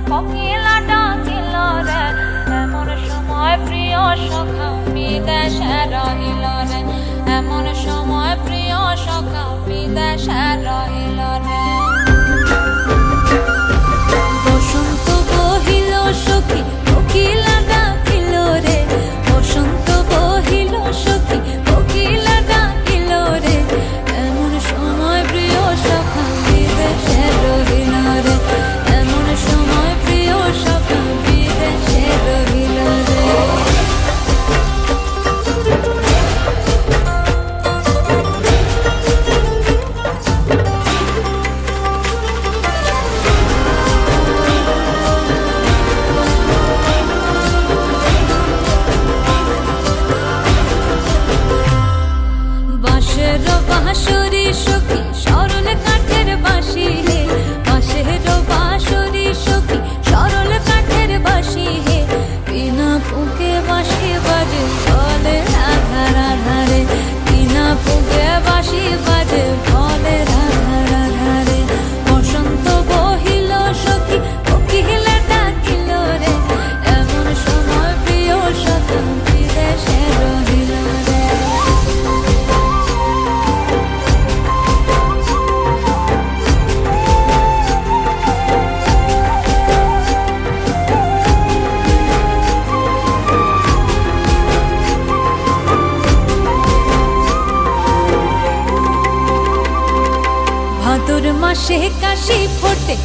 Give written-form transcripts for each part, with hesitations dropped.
কোকিলা ডাকিল রে এমন সময় প্রিয় সখা বিদেশে রহিল রে এমন সময় প্রিয় সখা বিদেশে রহিল রে বসন্ত বহিল সখী কোকিলা ডাকিল রে বসন্ত বহিল সখী কোকিলা ডাকিল রে এমন সময় প্রিয় সখা বিদেশে রহিল রে এমন সময় প্রিয় সখা বিদেশে রহিল রে বাঁশরি সখী সরল কাঠের বাঁশি হে বাঁশের বাঁশরি সখী সরল কাঠের বাঁশি হে বিনা ফুঁকে বাঁশি বাজে বলে রাধা রাধা রে বিনা ফুঁকে বাঁশি বাজে বলে রাধা রাধা রে বসন্ত বহিল সখী কোকিলা ডাকিল রে এমন সময় প্রিয় সখা বিদেশে রহিল রে ভাদর মাসে কাশি ফোটে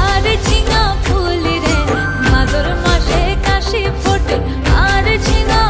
আর ঝিঙা ফুল রে ভাদর মাসে কাশি ফোটে আর ঝিঙা